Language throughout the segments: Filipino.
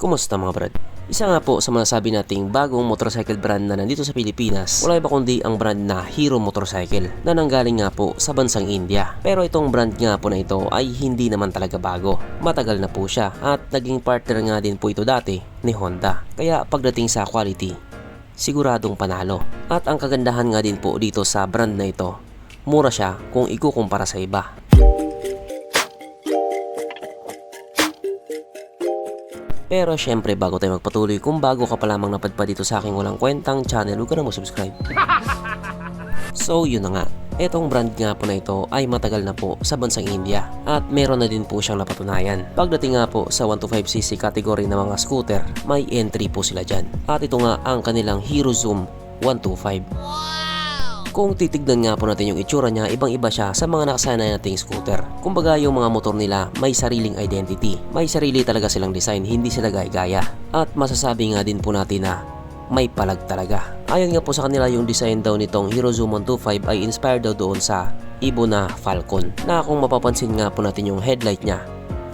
Kumusta mga brad? Isa nga po sa mga sabi nating bagong motorcycle brand na nandito sa Pilipinas, wala iba kundi ang brand na Hero Motorcycle na nanggaling nga po sa bansang India. Pero itong brand nga po na ito ay hindi naman talaga bago. Matagal na po siya at naging partner nga din po ito dati ni Honda. Kaya pagdating sa quality, siguradong panalo. At ang kagandahan nga din po dito sa brand na ito, mura siya kung ikukumpara sa iba. Pero syempre bago tayo magpatuloy, kung bago ka pa lamang napadpad dito sa aking walang kwentang channel, huwag ka na mag-subscribe. So yun na nga, etong brand nga po na ito ay matagal na po sa bansang India at meron na din po siyang napatunayan. Pagdating nga po sa 125cc category ng mga scooter, may entry po sila dyan. At ito nga ang kanilang Hero Zoom 125. Kung titignan nga po natin yung itsura niya, ibang-iba siya sa mga nakasanay nating scooter. Kumbaga yung mga motor nila may sariling identity. May sarili talaga silang design, hindi sila gaya-gaya. At masasabi nga din po natin na may palag talaga. Ayon nga po sa kanila, yung design daw nitong Hero Zoom 125 ay inspired daw doon sa Ibo na Falcon. Na kung mapapansin nga po natin yung headlight niya,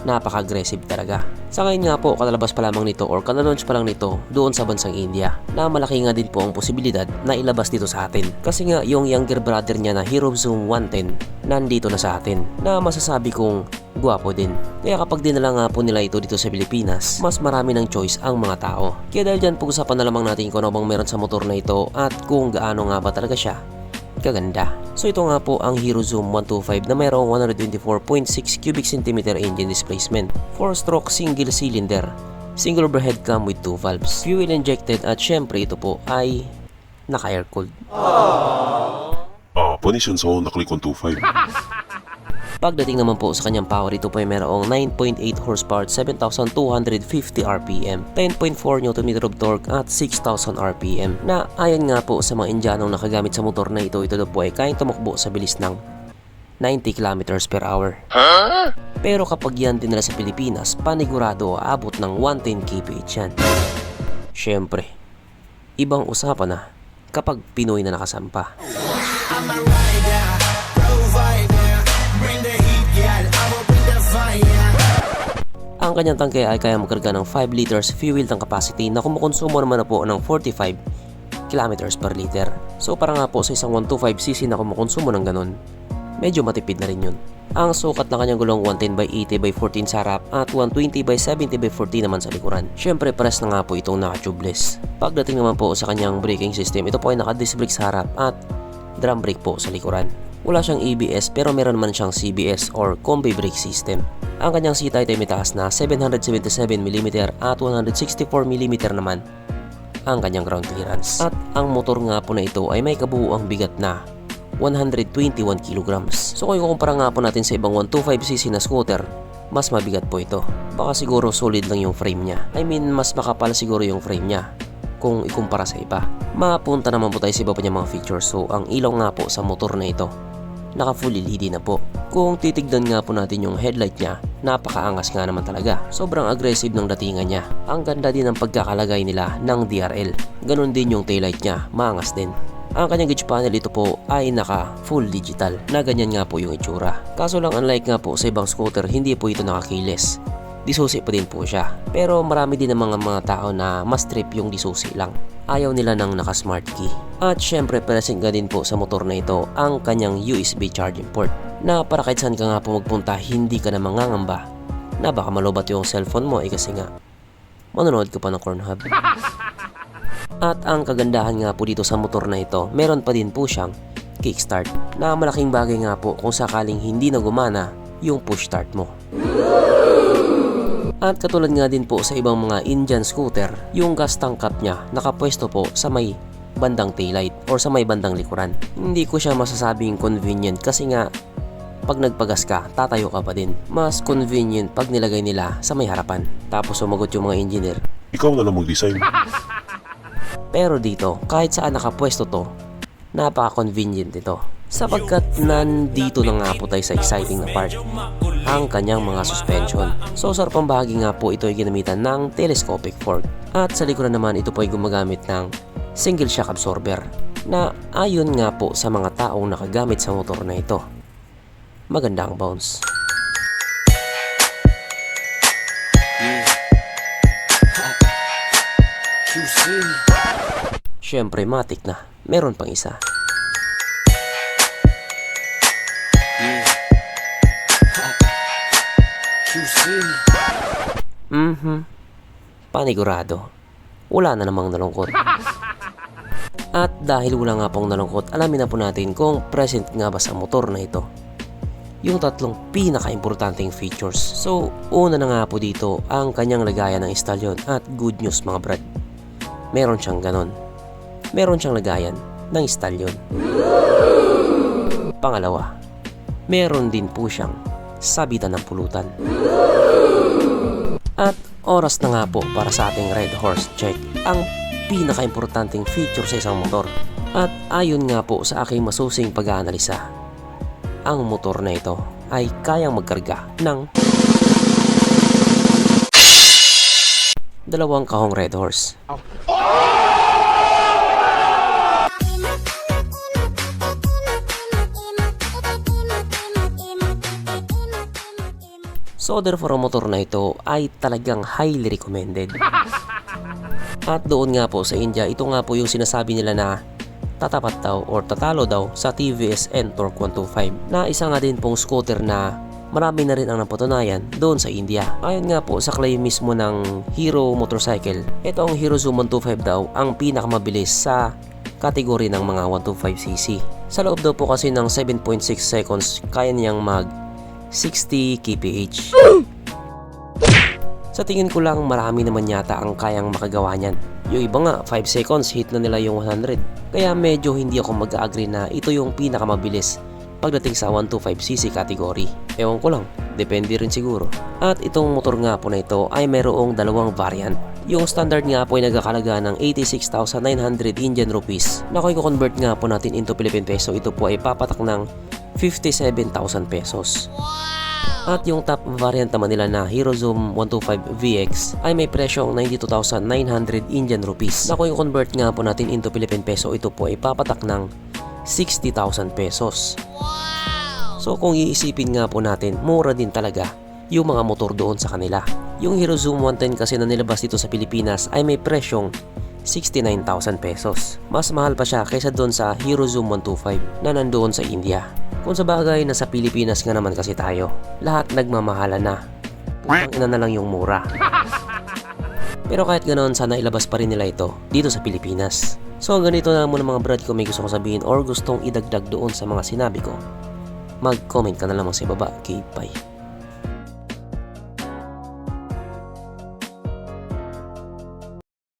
napaka-aggressive talaga. Sa ngayon nga po, kalalabas pa lamang nito or kalalaunch pa lang nito doon sa bansang India, na malaki nga din po ang posibilidad na ilabas dito sa atin. Kasi nga yung younger brother niya na Hero Zoom 110 nandito na sa atin, na masasabi kong gwapo din. Kaya kapag dinala nga po nila ito dito sa Pilipinas, mas marami ng choice ang mga tao. Kaya dahil dyan, pag-usapan na lamang natin kung ano bang meron sa motor na ito at kung gaano nga ba talaga siya kaganda. So ito nga po ang Hero Zoom 125 na mayroong 124.6 cubic centimeter engine displacement, 4-stroke single cylinder, single overhead cam with 2 valves, fuel injected at syempre ito po ay naka-air cooled. Position zone na click on 25. Pagdating naman po sa kanyang power, ito po ay mayroong 9.8 horsepower, 7,250 RPM, 10.4 Nm of torque at 6,000 RPM, na ayon nga po sa mga Indianong nakagamit sa motor na ito daw po ay kayang tumakbo sa bilis ng 90 km per hour. Pero kapag yan dinala sa Pilipinas, panigurado aabot ng 110 kph yan. Syempre, ibang usapan na kapag Pinoy na nakasampa. Ang kanyang tangke ay kaya magkarga ng 5 liters fuel tank capacity na kumukonsumo naman na po ng 45 km per liter. So para nga po sa isang 125cc na kumukonsumo ng ganun, medyo matipid na rin yun. Ang sukat ng kanyang gulong 110/80/14 sa harap at 120/70/40 naman sa likuran. Syempre pares na nga po itong naka-tubeless. Pagdating naman po sa kanyang braking system, ito po ay naka-disc brake sa harap at drum brake po sa likuran. Wala siyang ABS pero meron naman siyang CBS or combi brake system. Ang kanyang seat height ay may taas na 777mm at 164mm naman ang kanyang ground clearance. At ang motor nga po na ito ay may kabuuang bigat na 121 kg. So kung ikukumpara nga po natin sa ibang 125cc na scooter, mas mabigat po ito. Baka siguro solid lang yung frame niya. I mean, mas makapal siguro yung frame niya kung ikumpara sa iba. Mapunta naman po tayo sa iba pa niyang mga features. So ang ilaw nga po sa motor na ito, naka full LED na po. Kung titignan nga po natin yung headlight niya, napakaangas nga naman talaga. Sobrang aggressive ng datingan niya. Ang ganda din ng pagkakalagay nila ng DRL. Ganon din yung taillight niya, maangas din. Ang kanyang gauge panel, ito po ay naka full digital, na ganyan nga po yung itsura. Kaso lang, unlike nga po sa ibang scooter, hindi po ito naka-keyless. Disusi pa din po siya. Pero marami din ng mga tao na mas trip yung disusi lang. Ayaw nila ng naka-smart key. At syempre, present nga din po sa motor na ito ang kanyang USB charging port, na para kahit saan ka nga po magpunta, hindi ka na mangangamba na baka malubat yung cellphone mo kasi nga manonood ka pa ng Pornhub. At ang kagandahan nga po dito sa motor na ito, meron pa din po siyang kickstart, na malaking bagay nga po kung sakaling hindi na gumana yung push start mo. At katulad nga din po sa ibang mga Indian scooter, yung gas tank cap niya nakapwesto po sa may bandang taillight or sa may bandang likuran. Hindi ko siya masasabing convenient kasi nga pag nagpagas ka, tatayo ka pa din. Mas convenient pag nilagay nila sa may harapan. Tapos sumagot yung mga engineer, Ikaw na lang mag-design. pero dito, kahit saan nakapwesto to, napaka-convenient ito. Sapagkat nandito na nga po tayo sa exciting na part, ang kanyang mga suspension. So sa harapang bahagi nga po, ito ay ginamitan ng telescopic fork. At sa likuran naman, ito po ay gumagamit ng single shock absorber, na ayon nga po sa mga taong nakagamit sa motor na ito, maganda ang bounce. Syempre matik na, meron pang isa. Panigurado, wala na namang nalungkot. At dahil wala nga pong nalungkot, alamin na po natin kung present nga ba sa motor na ito yung tatlong pinaka-importanting features. So, una na nga po dito ang kanyang lagayan ng stallion. At good news mga brad, meron siyang ganon. Meron siyang lagayan ng stallion. Pangalawa, meron din po siyang sabitan ng pulutan. At oras na nga po para sa ating Red Horse Check, ang pinaka-importanting feature sa isang motor. At ayon nga po sa aking masusing pag-aanalisa, ang motor na ito ay kayang magkarga ng 2 kahong Red Horse. So therefore ang motor na ito ay talagang highly recommended. At doon nga po sa India, ito nga po yung sinasabi nila na tatapat daw or tatalo daw sa TVS N-Torq 125 na isa nga din pong scooter na marami na rin ang napatunayan doon sa India. Ayon nga po sa claim mismo ng Hero Motorcycle, ito ang Hero Zoom 125 daw ang pinakamabilis sa kategory ng mga 125cc. Sa loob daw po kasi ng 7.6 seconds kaya niyang mag 60 kph. Sa tingin ko lang marami naman yata ang kayang makagawa niyan. Yung iba nga 5 seconds hit na nila yung 100. Kaya medyo hindi ako mag-agree na ito yung pinakamabilis pagdating sa 125cc category. Ewan ko lang, depende rin siguro. At itong motor nga po na ito ay mayroong dalawang variant. Yung standard nga po ay nagkakalaga ng 86,900 Indian rupees. Na kung i-convert nga po natin into Philippine peso, ito po ay papatak ng 57,000 pesos. At yung top variant naman nila na Hero Zoom 125 VX ay may presyong 92,900 Indian rupees. Na kung i-convert nga po natin into Philippine peso, ito po ay papatak ng 60,000 pesos. So kung iisipin nga po natin, mura din talaga yung mga motor doon sa kanila. Yung Hero Zoom 110 kasi na nilabas dito sa Pilipinas ay may presyong 69,000 pesos. Mas mahal pa siya kaysa doon sa Hero Zoom 125 na nandoon sa India. Kung sa bagay, nasa Pilipinas nga naman kasi tayo, lahat nagmamahala na. Putang ina na lang yung mura. Pero kahit ganoon, sana ilabas pa rin nila ito dito sa Pilipinas. So ganito na muna mga brad, kung may gusto ko sabihin or gustong idagdag doon sa mga sinabi ko, mag-comment ka na lamang sa baba. Okay, bye.